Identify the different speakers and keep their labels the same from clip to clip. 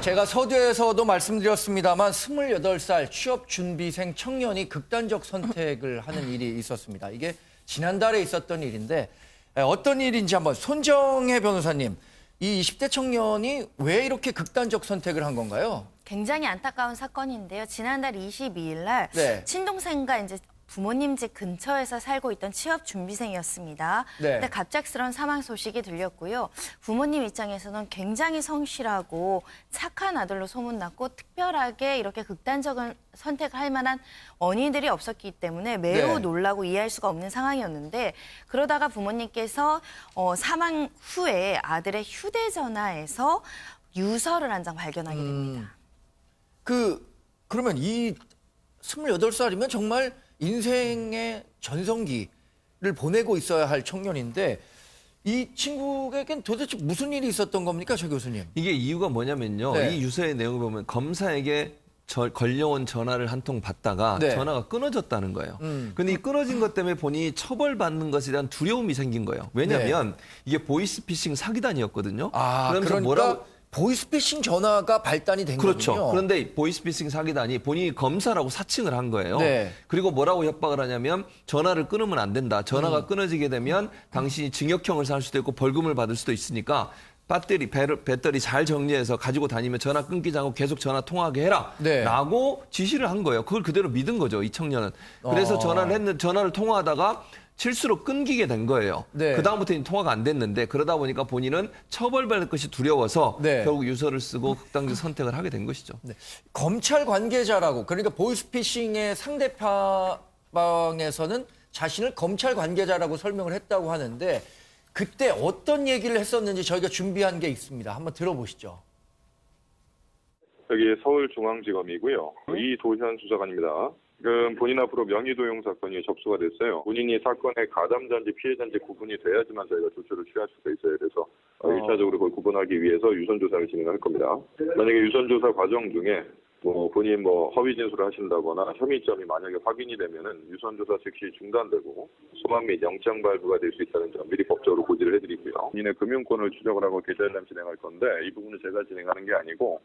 Speaker 1: 제가 서두에서도 말씀드렸습니다만 28살 취업준비생 청년이 극단적 선택을 하는 일이 있었습니다. 이게 지난달에 있었던 일인데 어떤 일인지 한번 손정혜 변호사님, 이 20대 청년이 왜 이렇게 극단적 선택을 한 건가요?
Speaker 2: 굉장히 안타까운 사건인데요. 지난달 22일 날
Speaker 1: 네.
Speaker 2: 친동생과 이제 부모님 집 근처에서 살고 있던 취업 준비생이었습니다.
Speaker 1: 네.
Speaker 2: 근데 갑작스러운 사망 소식이 들렸고요. 부모님 입장에서는 굉장히 성실하고 착한 아들로 소문났고 특별하게 이렇게 극단적인 선택을 할 만한 원인들이 없었기 때문에 매우
Speaker 1: 네.
Speaker 2: 놀라고 이해할 수가 없는 상황이었는데 그러다가 부모님께서 사망 후에 아들의 휴대전화에서 유서를 한 장 발견하게 됩니다.
Speaker 1: 그러면 이 28살이면 정말 인생의 전성기를 보내고 있어야 할 청년인데 이 친구에겐 도대체 무슨 일이 있었던 겁니까, 최 교수님?
Speaker 3: 이게 이유가 뭐냐면요.
Speaker 1: 네.
Speaker 3: 이 유서의 내용을 보면 검사에게 걸려온 전화를 한 통 받다가
Speaker 1: 네.
Speaker 3: 전화가 끊어졌다는 거예요. 근데 이 끊어진 것 때문에 본인이 처벌받는 것에 대한 두려움이 생긴 거예요. 왜냐하면 이게 보이스피싱 사기단이었거든요.
Speaker 1: 그러니까
Speaker 3: 뭐라고
Speaker 1: 보이스피싱 전화가 발단이 된
Speaker 3: 그렇죠.
Speaker 1: 거군요.
Speaker 3: 그런데 보이스피싱 사기단이 본인이 검사라고 사칭을 한 거예요.
Speaker 1: 네.
Speaker 3: 그리고 뭐라고 협박을 하냐면 전화를 끊으면 안 된다. 전화가 끊어지게 되면 당신이 징역형을 살 수도 있고 벌금을 받을 수도 있으니까 배터리 잘 정리해서 가지고 다니면 전화 끊기지 않고 계속 전화 통화하게 해라.
Speaker 1: 네.
Speaker 3: 라고 지시를 한 거예요. 그걸 그대로 믿은 거죠, 이 청년은. 그래서 전화를 통화하다가 실수로 끊기게 된 거예요.
Speaker 1: 네.
Speaker 3: 그다음부터는 통화가 안 됐는데 그러다 보니까 본인은 처벌받을 것이 두려워서
Speaker 1: 네.
Speaker 3: 결국 유서를 쓰고 극단적 선택을 하게 된 것이죠.
Speaker 1: 네. 검찰 관계자라고, 그러니까 보이스피싱의 상대방에서는 자신을 검찰 관계자라고 설명을 했다고 하는데 그때 어떤 얘기를 했었는지 저희가 준비한 게 있습니다. 한번 들어보시죠.
Speaker 4: 여기 서울중앙지검이고요. 이도현 수사관입니다. 지금 본인 앞으로 명의도용 사건이 접수가 됐어요. 본인이 사건의 가담자인지 피해자인지 구분이 돼야지만 저희가 조처를 취할 수가 있어요. 그래서 1차적으로 그걸 구분하기 위해서 유선조사를 진행할 겁니다. 만약에 유선조사 과정 중에 본인 허위 진술을 하신다거나 혐의점이 만약에 확인이 되면은 유선조사 즉시 중단되고 소환 및 영장 발부가 될 수 있다는 점 미리 법적으로 고지를 해드리고요. 본인의 금융권을 추적을 하고 계좌이름 진행할 건데 이 부분은 제가 진행하는 게 아니고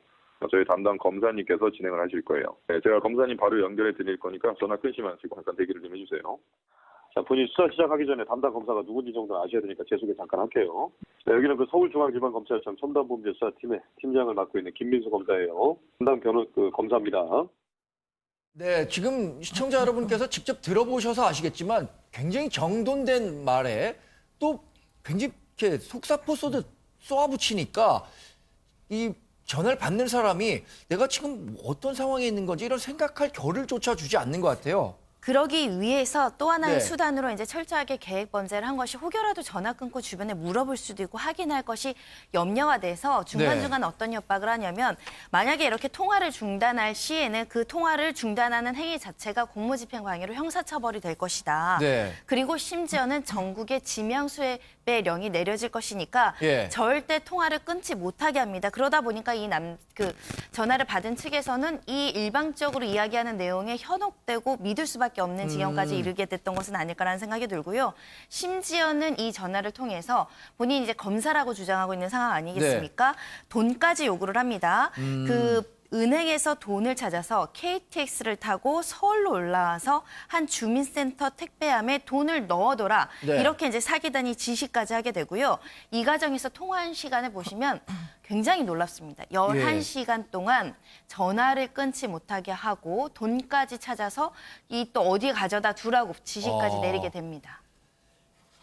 Speaker 4: 저희 담당 검사님께서 진행을 하실 거예요. 네, 제가 검사님 바로 연결해 드릴 거니까 전화 끊지 마시고 잠깐 대기를 좀 해주세요. 자, 본인 수사 시작하기 전에 담당 검사가 누군지 정도 아셔야 되니까 제 소개 잠깐 할게요. 네, 여기는 그 서울중앙지방검찰청 첨단범죄수사팀의 팀장을 맡고 있는 김민수 검사예요. 담당 검사입니다.
Speaker 1: 네, 지금 시청자 여러분께서 직접 들어보셔서 아시겠지만 굉장히 정돈된 말에 또 굉장히 이렇게 속사포 쏘듯 쏘아붙이니까 이 전화를 받는 사람이 내가 지금 어떤 상황에 있는 건지 이런 생각할 겨를조차 주지 않는 것 같아요.
Speaker 2: 그러기 위해서 또 하나의
Speaker 1: 네.
Speaker 2: 수단으로 이제 철저하게 계획 범죄를 한 것이 혹여라도 전화 끊고 주변에 물어볼 수도 있고 확인할 것이 염려가 돼서 중간중간 어떤 협박을 하냐면 만약에 이렇게 통화를 중단할 시에는 그 통화를 중단하는 행위 자체가 공무집행방해로 형사처벌이 될 것이다.
Speaker 1: 네.
Speaker 2: 그리고 심지어는 전국에 지명수배령이 내려질 것이니까
Speaker 1: 예.
Speaker 2: 절대 통화를 끊지 못하게 합니다. 그러다 보니까 전화를 받은 측에서는 이 일방적으로 이야기하는 내용에 현혹되고 믿을 수밖에 없는 지경까지 이르게 됐던 것은 아닐까라는 생각이 들고요. 심지어는 이 전화를 통해서 본인이 이제 검사라고 주장하고 있는 상황 아니겠습니까? 돈까지 요구를 합니다. 은행에서 돈을 찾아서 KTX를 타고 서울로 올라와서 한 주민센터 택배함에 돈을 넣어둬라.
Speaker 1: 네.
Speaker 2: 이렇게 이제 사기단이 지시까지 하게 되고요. 이 과정에서 통화한 시간을 보시면 굉장히 놀랍습니다. 11시간 동안 전화를 끊지 못하게 하고 돈까지 찾아서 또 어디 가져다 두라고 지시까지 내리게 됩니다.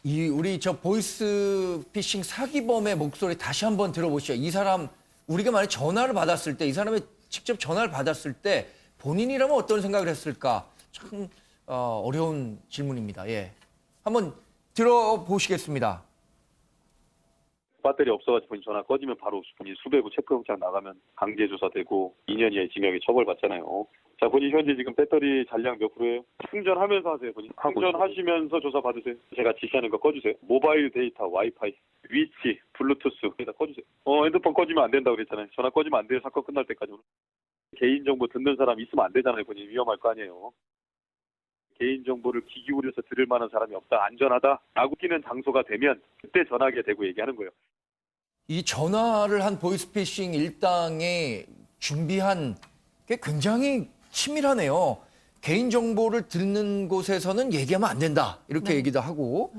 Speaker 1: 우리 보이스피싱 사기범의 목소리 다시 한번 들어보시죠. 이 사람, 우리가 만약 전화를 받았을 때, 이 사람이 직접 전화를 받았을 때 본인이라면 어떤 생각을 했을까? 참 어려운 질문입니다. 예, 한번 들어보시겠습니다.
Speaker 4: 배터리 없어가지고 본인 전화 꺼지면 바로 본인 수배고 체포영장 나가면 강제조사되고 2년 이하의 징역이 처벌받잖아요. 자, 본인 현재 지금 배터리 잔량 몇 프로예요? 충전하면서 하세요, 본인. 충전하시면서 조사 받으세요. 제가 지시하는 거 꺼주세요. 모바일 데이터, 와이파이, 위치, 블루투스 다 꺼주세요. 핸드폰 꺼지면 안 된다고 그랬잖아요. 전화 꺼지면 안 돼요. 사건 끝날 때까지. 개인정보 듣는 사람 있으면 안 되잖아요, 본인. 위험할 거 아니에요. 개인정보를 귀 기울여서 들을 만한 사람이 없다, 안전하다 라고 끼는 장소가 되면 그때 전화하게 되고 얘기하는 거예요.
Speaker 1: 이 전화를 한 보이스피싱 일당에 준비한 게 굉장히 치밀하네요. 개인정보를 듣는 곳에서는 얘기하면 안 된다. 이렇게 얘기도 하고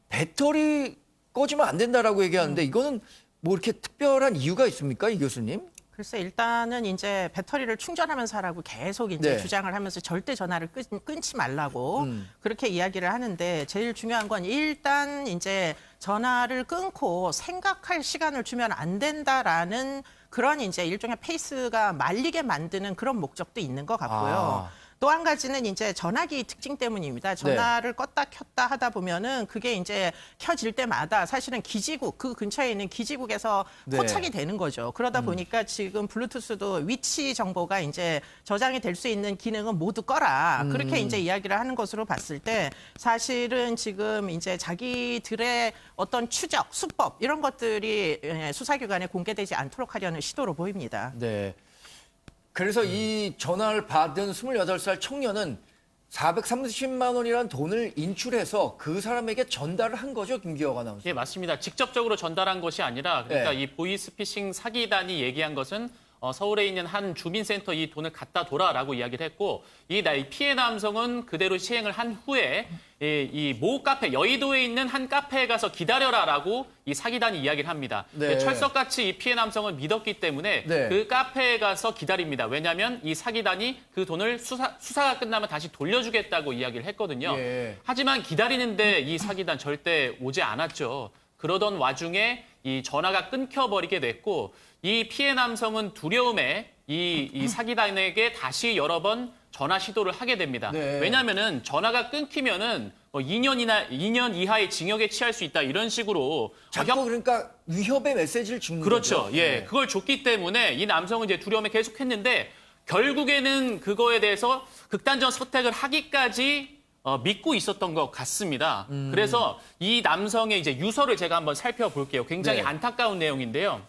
Speaker 1: 배터리 꺼지면 안 된다라고 얘기하는데 이거는 뭐 이렇게 특별한 이유가 있습니까? 이 교수님?
Speaker 5: 글쎄 일단은 이제 배터리를 충전하면서 하라고 계속 이제
Speaker 1: 네.
Speaker 5: 주장을 하면서 절대 전화를 끊지 말라고 그렇게 이야기를 하는데 제일 중요한 건 일단 이제 전화를 끊고 생각할 시간을 주면 안 된다라는 그런 이제 일종의 페이스가 말리게 만드는 그런 목적도 있는 것 같고요.
Speaker 1: 아.
Speaker 5: 또 한 가지는 이제 전화기 특징 때문입니다. 전화를 껐다 켰다 하다 보면은 그게 이제 켜질 때마다 사실은 기지국, 그 근처에 있는 기지국에서
Speaker 1: 네.
Speaker 5: 포착이 되는 거죠. 그러다 보니까 지금 블루투스도 위치 정보가 이제 저장이 될 수 있는 기능은 모두 꺼라. 그렇게 이제 이야기를 하는 것으로 봤을 때 사실은 지금 이제 자기들의 어떤 추적, 수법 이런 것들이 수사기관에 공개되지 않도록 하려는 시도로 보입니다.
Speaker 1: 네. 그래서 이 전화를 받은 28살 청년은 430만 원이라는 돈을 인출해서 그 사람에게 전달을 한 거죠, 김기혁 아나운서.
Speaker 6: 예, 맞습니다. 직접적으로 전달한 것이 아니라 그러니까
Speaker 1: 네.
Speaker 6: 이 보이스피싱 사기단이 얘기한 것은 서울에 있는 한 주민센터 이 돈을 갖다 둬라라고 이야기를 했고 이 피해 남성은 그대로 시행을 한 후에 이 모 카페 여의도에 있는 한 카페에 가서 기다려라라고 이 사기단이 이야기를 합니다.
Speaker 1: 네.
Speaker 6: 철석같이 이 피해 남성을 믿었기 때문에
Speaker 1: 네.
Speaker 6: 그 카페에 가서 기다립니다. 왜냐하면 이 사기단이 그 돈을 수사가 끝나면 다시 돌려주겠다고 이야기를 했거든요.
Speaker 1: 예.
Speaker 6: 하지만 기다리는데 이 사기단 절대 오지 않았죠. 그러던 와중에 이 전화가 끊겨버리게 됐고 이 피해 남성은 두려움에 이 사기단에게 다시 여러 번 전화 시도를 하게 됩니다.
Speaker 1: 네.
Speaker 6: 왜냐하면은 전화가 끊기면은 2년 이하의 징역에 처할 수 있다 이런 식으로
Speaker 1: 자꾸 그러니까 위협의 메시지를 준
Speaker 6: 그렇죠.
Speaker 1: 거죠.
Speaker 6: 예,
Speaker 1: 네.
Speaker 6: 그걸 줬기 때문에 이 남성은 이제 두려움에 계속했는데 결국에는 그거에 대해서 극단적 선택을 하기까지 믿고 있었던 것 같습니다. 그래서 이 남성의 이제 유서를 제가 한번 살펴볼게요. 굉장히
Speaker 1: 네.
Speaker 6: 안타까운 내용인데요.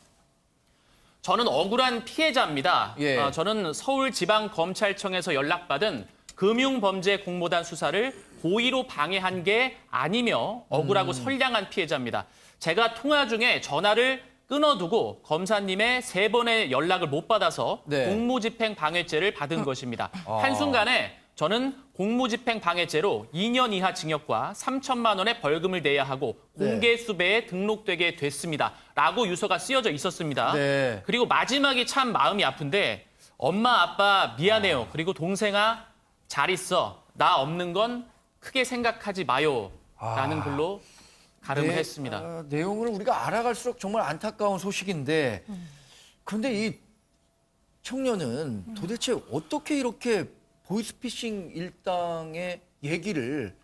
Speaker 6: 저는 억울한 피해자입니다.
Speaker 1: 예.
Speaker 6: 저는 서울지방검찰청에서 연락받은 금융범죄 공모단 수사를 고의로 방해한 게 아니며 억울하고 선량한 피해자입니다. 제가 통화 중에 전화를 끊어두고 검사님의 3번의 연락을 못 받아서
Speaker 1: 네.
Speaker 6: 공무집행 방해죄를 받은 것입니다. 한순간에 저는 공무집행 방해죄로 2년 이하 징역과 3천만 원의 벌금을 내야 하고 공개수배에 등록되게 됐습니다. 라고 유서가 쓰여져 있었습니다.
Speaker 1: 네.
Speaker 6: 그리고 마지막이 참 마음이 아픈데 엄마 아빠 미안해요. 그리고 동생아 잘 있어. 나 없는 건 크게 생각하지 마요. 라는 글로 가름을 했습니다.
Speaker 1: 내용을 우리가 알아갈수록 정말 안타까운 소식인데 그런데 이 청년은 도대체 어떻게 이렇게 보이스피싱 일당의 얘기를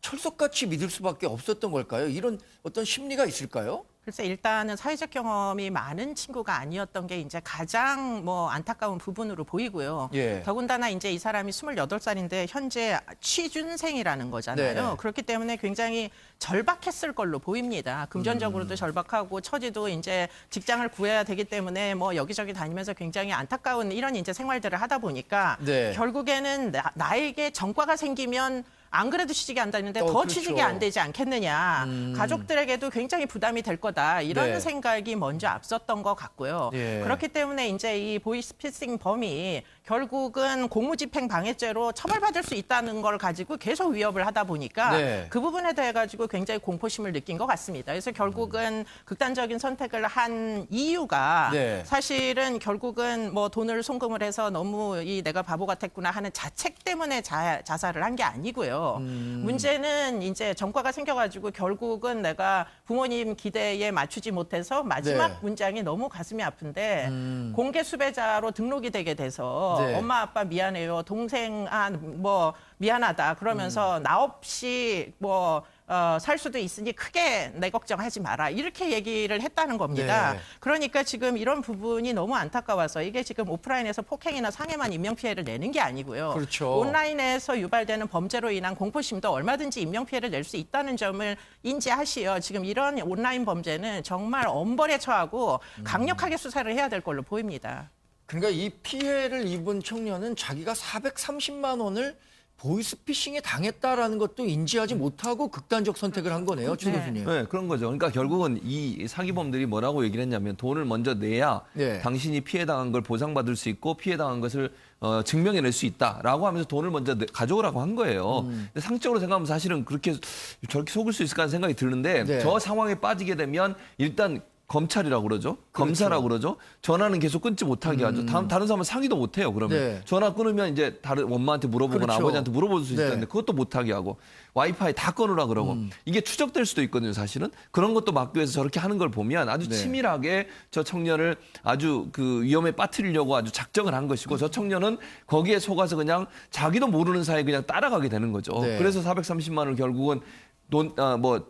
Speaker 1: 철석같이 믿을 수밖에 없었던 걸까요? 이런 어떤 심리가 있을까요?
Speaker 5: 글쎄 일단은 사회적 경험이 많은 친구가 아니었던 게 이제 가장 뭐 안타까운 부분으로 보이고요.
Speaker 1: 예.
Speaker 5: 더군다나 이제 이 사람이 28살인데 현재 취준생이라는 거잖아요.
Speaker 1: 네네.
Speaker 5: 그렇기 때문에 굉장히 절박했을 걸로 보입니다. 금전적으로도 절박하고 처지도 이제 직장을 구해야 되기 때문에 뭐 여기저기 다니면서 굉장히 안타까운 이런 이제 생활들을 하다 보니까
Speaker 1: 네.
Speaker 5: 결국에는 나에게 전과가 생기면 안 그래도 취직이 안 되는데 더
Speaker 1: 그렇죠.
Speaker 5: 취직이 안 되지 않겠느냐. 가족들에게도 굉장히 부담이 될 거다. 이런
Speaker 1: 네.
Speaker 5: 생각이 먼저 앞섰던 것 같고요.
Speaker 1: 예.
Speaker 5: 그렇기 때문에 이제 이 보이스피싱 범이 결국은 공무집행 방해죄로 처벌받을 수 있다는 걸 가지고 계속 위협을 하다 보니까
Speaker 1: 네.
Speaker 5: 그 부분에 대해 가지고 굉장히 공포심을 느낀 것 같습니다. 그래서 결국은 극단적인 선택을 한 이유가
Speaker 1: 네.
Speaker 5: 사실은 결국은 뭐 돈을 송금을 해서 너무 내가 바보 같았구나 하는 자책 때문에 자살을 한 게 아니고요. 문제는 이제 전과가 생겨가지고 결국은 내가 부모님 기대에 맞추지 못해서 마지막
Speaker 1: 네.
Speaker 5: 문장이 너무 가슴이 아픈데 공개 수배자로 등록이 되게 돼서
Speaker 1: 네.
Speaker 5: 엄마 아빠 미안해요. 동생 뭐 미안하다 그러면서 나 없이 뭐 살 수도 있으니 크게 내 걱정하지 마라. 이렇게 얘기를 했다는 겁니다.
Speaker 1: 네.
Speaker 5: 그러니까 지금 이런 부분이 너무 안타까워서 이게 지금 오프라인에서 폭행이나 상해만 인명피해를 내는 게 아니고요.
Speaker 1: 그렇죠.
Speaker 5: 온라인에서 유발되는 범죄로 인한 공포심도 얼마든지 인명피해를 낼 수 있다는 점을 인지하시어 지금 이런 온라인 범죄는 정말 엄벌에 처하고 강력하게 수사를 해야 될 걸로 보입니다.
Speaker 1: 그러니까 이 피해를 입은 청년은 자기가 430만 원을 보이스피싱에 당했다라는 것도 인지하지 못하고 극단적 선택을 한 거네요, 최
Speaker 5: 네.
Speaker 1: 교수님.
Speaker 3: 네, 그런 거죠. 그러니까 결국은 이 사기범들이 뭐라고 얘기를 했냐면 돈을 먼저 내야
Speaker 1: 네.
Speaker 3: 당신이 피해당한 걸 보상받을 수 있고 피해당한 것을 증명해낼 수 있다라고 하면서 돈을 먼저 가져오라고 한 거예요. 근데 상식적으로 생각하면 사실은 그렇게 저렇게 속을 수 있을까 하는 생각이 드는데
Speaker 1: 네.
Speaker 3: 저 상황에 빠지게 되면 일단 검찰이라고 그러죠. 검사라고 그러죠. 전화는 계속 끊지 못하게 하죠. 다른 사람은 상의도 못 해요. 그러면
Speaker 1: 네.
Speaker 3: 전화 끊으면 이제 다른 엄마한테 물어보거나
Speaker 1: 그렇죠.
Speaker 3: 아버지한테 물어볼 수
Speaker 1: 네.
Speaker 3: 있는데 그것도 못하게 하고 와이파이 다 끊으라 그러고 이게 추적될 수도 있거든요. 사실은 그런 것도 막기 위해서 저렇게 하는 걸 보면 아주
Speaker 1: 네.
Speaker 3: 치밀하게 저 청년을 아주 그 위험에 빠뜨리려고 아주 작정을 한 것이고 저 청년은 거기에 속아서 그냥 자기도 모르는 사이에 그냥 따라가게 되는 거죠.
Speaker 1: 네.
Speaker 3: 그래서 430만 원을 결국은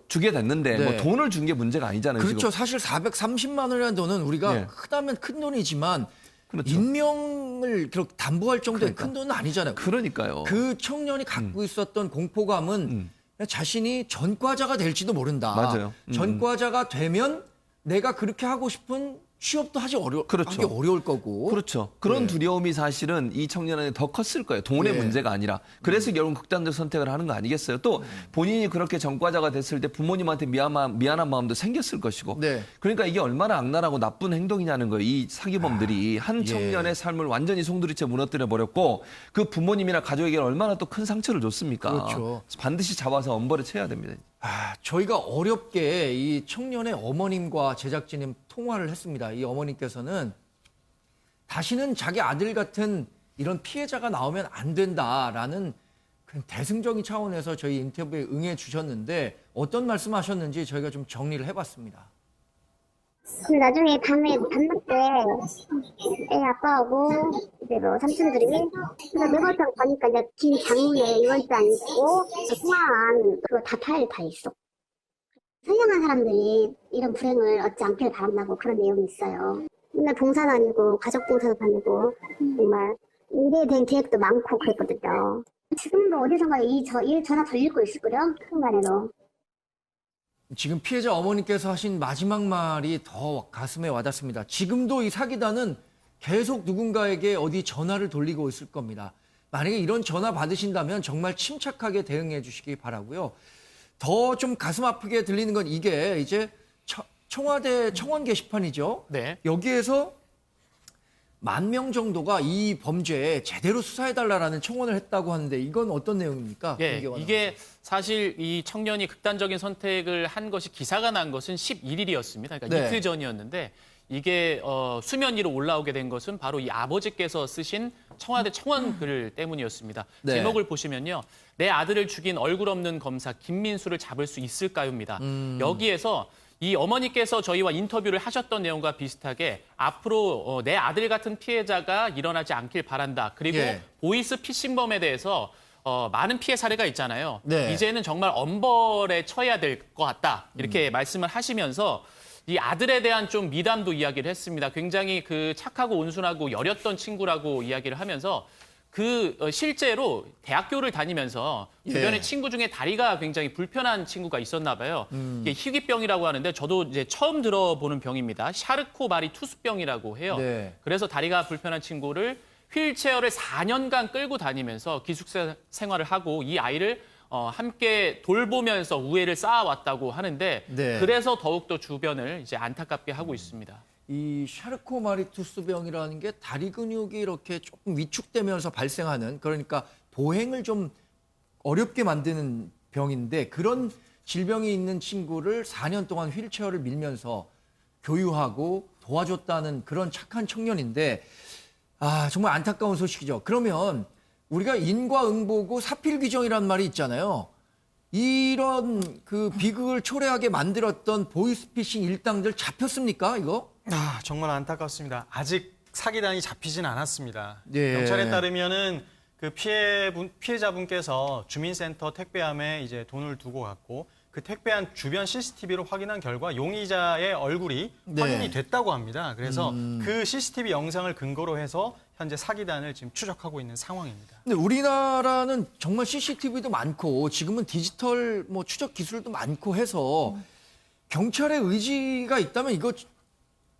Speaker 3: 주게 됐는데
Speaker 1: 네.
Speaker 3: 뭐 돈을 준 게 문제가 아니잖아요.
Speaker 1: 그렇죠.
Speaker 3: 지금.
Speaker 1: 사실 430만 원이라는 돈은 우리가
Speaker 3: 네.
Speaker 1: 크다면 큰 돈이지만
Speaker 3: 그렇죠.
Speaker 1: 인명을 그렇게 담보할 정도의
Speaker 3: 그러니까.
Speaker 1: 큰 돈은 아니잖아요.
Speaker 3: 그러니까요.
Speaker 1: 그 청년이 갖고 있었던 공포감은 자신이 전과자가 될지도 모른다.
Speaker 3: 맞아요.
Speaker 1: 전과자가 되면 내가 그렇게 하고 싶은 취업도 하기
Speaker 3: 그렇죠.
Speaker 1: 어려울 거고.
Speaker 3: 그렇죠. 그런
Speaker 1: 네.
Speaker 3: 두려움이 사실은 이 청년한테 더 컸을 거예요. 돈의
Speaker 1: 네.
Speaker 3: 문제가 아니라. 그래서 결국 극단적 선택을 하는 거 아니겠어요? 또 본인이 그렇게 전과자가 됐을 때 부모님한테 미안한 마음도 생겼을 것이고.
Speaker 1: 네.
Speaker 3: 그러니까 이게 얼마나 악랄하고 나쁜 행동이냐는 거예요. 이 사기범들이 한
Speaker 1: 예.
Speaker 3: 청년의 삶을 완전히 송두리째 무너뜨려 버렸고 그 부모님이나 가족에게 얼마나 또 큰 상처를 줬습니까?
Speaker 1: 그렇죠.
Speaker 3: 반드시 잡아서 엄벌에 쳐야 됩니다.
Speaker 1: 저희가 어렵게 이 청년의 어머님과 제작진이 통화를 했습니다. 이 어머님께서는 다시는 자기 아들 같은 이런 피해자가 나오면 안 된다라는 그런 대승적인 차원에서 저희 인터뷰에 응해 주셨는데 어떤 말씀하셨는지 저희가 좀 정리를 해봤습니다.
Speaker 7: 근데 나중에 밤낮 때 애 아빠하고 이제 뭐 삼촌들이 그래서 매번 가니까 이제 긴 장문에 이월도 안 있고 통화한 그거 다 파일이 다 있어. 선량한 사람들이 이런 불행을 얻지 않길 바란다고 그런 내용이 있어요. 맨날 봉사도 아니고 가족 봉사도 다니고 정말 미래에 대한 계획도 많고 그랬거든요. 지금도 어디선가 이 전화 돌리고 있을걸요? 순간에도.
Speaker 1: 지금 피해자 어머니께서 하신 마지막 말이 더 가슴에 와닿습니다. 지금도 이 사기단은 계속 누군가에게 어디 전화를 돌리고 있을 겁니다. 만약에 이런 전화 받으신다면 정말 침착하게 대응해 주시기 바라고요. 더 좀 가슴 아프게 들리는 건 이게 이제 청와대 청원 게시판이죠.
Speaker 6: 네.
Speaker 1: 여기에서 10,000명 정도가 이 범죄에 제대로 수사해달라는 청원을 했다고 하는데 이건 어떤 내용입니까?
Speaker 6: 예,
Speaker 1: 김기원
Speaker 6: 이게 사실 이 청년이 극단적인 선택을 한 것이 기사가 난 것은 11일이었습니다. 그러니까
Speaker 1: 네.
Speaker 6: 이틀 전이었는데 이게 수면 위로 올라오게 된 것은 바로 이 아버지께서 쓰신 청와대 청원 글 때문이었습니다.
Speaker 1: 네.
Speaker 6: 제목을 보시면요. 내 아들을 죽인 얼굴 없는 검사 김민수를 잡을 수 있을까요입니다. 여기에서 이 어머니께서 저희와 인터뷰를 하셨던 내용과 비슷하게 앞으로 내 아들 같은 피해자가 일어나지 않길 바란다. 그리고
Speaker 1: 예.
Speaker 6: 보이스 피싱범에 대해서 많은 피해 사례가 있잖아요.
Speaker 1: 네.
Speaker 6: 이제는 정말 엄벌에 처해야 될 것 같다. 이렇게 말씀을 하시면서 이 아들에 대한 좀 미담도 이야기를 했습니다. 굉장히 그 착하고 온순하고 여렸던 친구라고 이야기를 하면서 실제로 대학교를 다니면서 주변에
Speaker 1: 예.
Speaker 6: 친구 중에 다리가 굉장히 불편한 친구가 있었나 봐요. 이게 희귀병이라고 하는데 저도 이제 처음 들어보는 병입니다. 샤르코마리투스병이라고 해요.
Speaker 1: 네.
Speaker 6: 그래서 다리가 불편한 친구를 휠체어를 4년간 끌고 다니면서 기숙사 생활을 하고 이 아이를 함께 돌보면서 우애를 쌓아왔다고 하는데
Speaker 1: 네.
Speaker 6: 그래서 더욱더 주변을 이제 안타깝게 하고 있습니다.
Speaker 1: 이 샤르코마리투스병이라는 게 다리 근육이 이렇게 조금 위축되면서 발생하는 그러니까 보행을 좀 어렵게 만드는 병인데 그런 질병이 있는 친구를 4년 동안 휠체어를 밀면서 교유하고 도와줬다는 그런 착한 청년인데 정말 안타까운 소식이죠. 그러면 우리가 인과응보고 사필귀정이라는 말이 있잖아요. 이런 그 비극을 초래하게 만들었던 보이스피싱 일당들 잡혔습니까, 이거?
Speaker 8: 정말 안타깝습니다. 아직 사기단이 잡히진 않았습니다.
Speaker 1: 네.
Speaker 8: 경찰에 따르면은 그 피해자분께서 주민센터 택배함에 이제 돈을 두고 갔고 그 택배함 주변 CCTV로 확인한 결과 용의자의 얼굴이
Speaker 1: 네.
Speaker 8: 확인이 됐다고 합니다. 그래서 그 CCTV 영상을 근거로 해서 현재 사기단을 지금 추적하고 있는 상황입니다.
Speaker 1: 근데 우리나라는 정말 CCTV도 많고 지금은 디지털 뭐 추적 기술도 많고 해서 경찰의 의지가 있다면 이거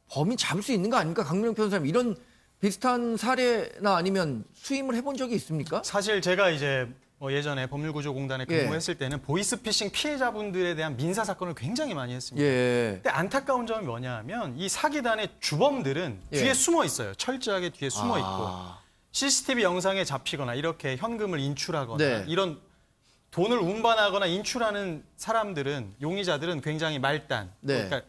Speaker 1: 범인 잡을 수 있는 거 아닙니까? 강민영 변호사님 이런 비슷한 사례나 아니면 수임을 해본 적이 있습니까?
Speaker 8: 사실 제가 이제 예전에 법률구조공단에
Speaker 1: 예.
Speaker 8: 근무했을 때는 보이스피싱 피해자분들에 대한 민사 사건을 굉장히 많이 했습니다.
Speaker 1: 예.
Speaker 8: 근데 안타까운 점이 뭐냐 하면 이 사기단의 주범들은
Speaker 1: 예.
Speaker 8: 뒤에 숨어 있어요. 철저하게 뒤에 숨어 있고
Speaker 1: 아.
Speaker 8: CCTV 영상에 잡히거나 이렇게 현금을 인출하거나
Speaker 1: 네.
Speaker 8: 이런 돈을 운반하거나 인출하는 사람들은 용의자들은 굉장히 말단,
Speaker 1: 네.
Speaker 8: 그러니까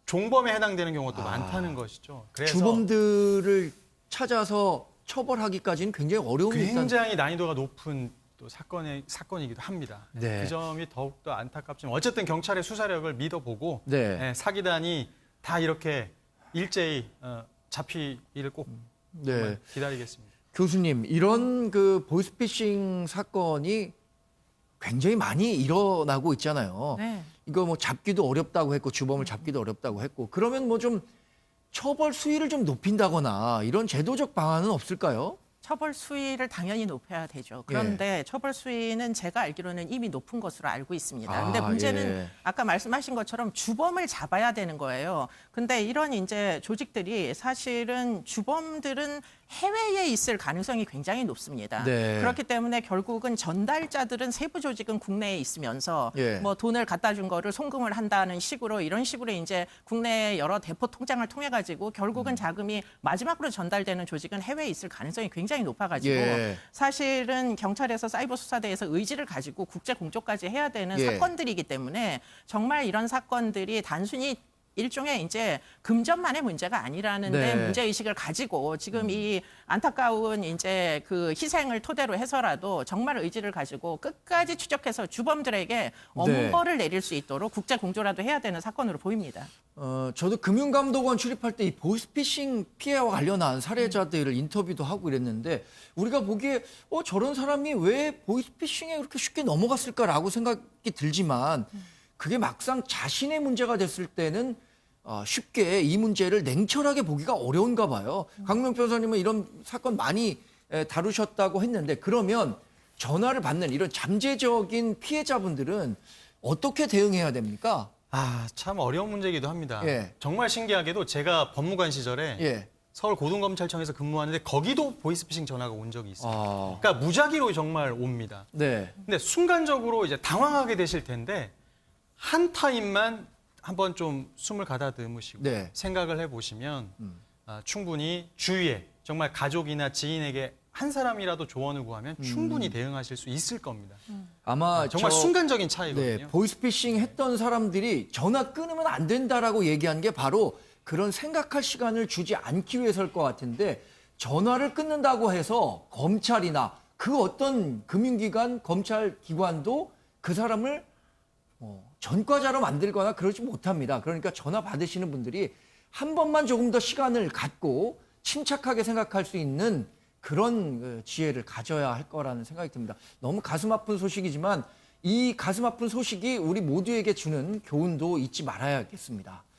Speaker 8: 종범에 해당되는 경우가 또 많다는 것이죠. 그래서
Speaker 1: 주범들을 찾아서 처벌하기까지는 굉장히 어려운 일단
Speaker 8: 굉장히 난이도가 높은 또 사건이기도 합니다.
Speaker 1: 네.
Speaker 8: 그 점이 더욱더 안타깝지만 어쨌든 경찰의 수사력을 믿어보고
Speaker 1: 네.
Speaker 8: 사기단이 다 이렇게 일제히 잡히기를 꼭 정말 기다리겠습니다.
Speaker 1: 교수님, 이런 그 보이스피싱 사건이 굉장히 많이 일어나고 있잖아요.
Speaker 5: 네.
Speaker 1: 이거 뭐 잡기도 어렵다고 했고 주범을 잡기도 어렵다고 했고 그러면 뭐 좀 처벌 수위를 좀 높인다거나 이런 제도적 방안은 없을까요?
Speaker 5: 처벌 수위를 당연히 높여야 되죠. 그런데 처벌 수위는 제가 알기로는 이미 높은 것으로 알고 있습니다. 근데 문제는
Speaker 1: 예.
Speaker 5: 아까 말씀하신 것처럼 주범을 잡아야 되는 거예요. 근데 이런 이제 조직들이 사실은 주범들은 해외에 있을 가능성이 굉장히 높습니다.
Speaker 1: 네.
Speaker 5: 그렇기 때문에 결국은 전달자들은 세부 조직은 국내에 있으면서
Speaker 1: 예.
Speaker 5: 뭐 돈을 갖다 준 거를 송금을 한다는 식으로 이런 식으로 이제 국내 여러 대포 통장을 통해 가지고 결국은 자금이 마지막으로 전달되는 조직은 해외에 있을 가능성이 굉장히 높아가지고
Speaker 1: 예.
Speaker 5: 사실은 경찰에서 사이버 수사대에서 의지를 가지고 국제 공조까지 해야 되는
Speaker 1: 예.
Speaker 5: 사건들이기 때문에 정말 이런 사건들이 단순히 일종의 이제 금전만의 문제가 아니라는 데
Speaker 1: 네.
Speaker 5: 문제 의식을 가지고 지금 이 안타까운 이제 그 희생을 토대로 해서라도 정말 의지를 가지고 끝까지 추적해서 주범들에게 엄벌을 내릴 수 있도록 국제 공조라도 해야 되는 사건으로 보입니다.
Speaker 1: 저도 금융감독원 출입할 때 이 보이스피싱 피해와 관련한 사례자들을 인터뷰도 하고 이랬는데 우리가 보기에 저런 사람이 왜 보이스피싱에 그렇게 쉽게 넘어갔을까라고 생각이 들지만 그게 막상 자신의 문제가 됐을 때는 쉽게 이 문제를 냉철하게 보기가 어려운가 봐요. 강명 변호사님은 이런 사건 많이 다루셨다고 했는데 그러면 전화를 받는 이런 잠재적인 피해자분들은 어떻게 대응해야 됩니까?
Speaker 8: 참 어려운 문제이기도 합니다.
Speaker 1: 예.
Speaker 8: 정말 신기하게도 제가 법무관 시절에
Speaker 1: 예.
Speaker 8: 서울 고등검찰청에서 근무하는데 거기도 보이스피싱 전화가 온 적이 있어요.
Speaker 1: 아.
Speaker 8: 그러니까 무작위로 정말 옵니다.
Speaker 1: 네.
Speaker 8: 근데 순간적으로 이제 당황하게 되실 텐데 한 타임만 한번 좀 숨을 가다듬으시고
Speaker 1: 네.
Speaker 8: 생각을 해보시면 충분히 주위에 정말 가족이나 지인에게 한 사람이라도 조언을 구하면 충분히 대응하실 수 있을 겁니다.
Speaker 1: 아마
Speaker 8: 정말 순간적인 차이거든요.
Speaker 1: 네, 보이스피싱 했던 사람들이 전화 끊으면 안 된다라고 얘기한 게 바로 그런 생각할 시간을 주지 않기 위해서일 것 같은데 전화를 끊는다고 해서 검찰이나 그 어떤 금융기관, 검찰기관도 그 사람을 전과자로 만들거나 그러지 못합니다. 그러니까 전화 받으시는 분들이 한 번만 조금 더 시간을 갖고 침착하게 생각할 수 있는 그런 지혜를 가져야 할 거라는 생각이 듭니다. 너무 가슴 아픈 소식이지만 이 가슴 아픈 소식이 우리 모두에게 주는 교훈도 잊지 말아야겠습니다.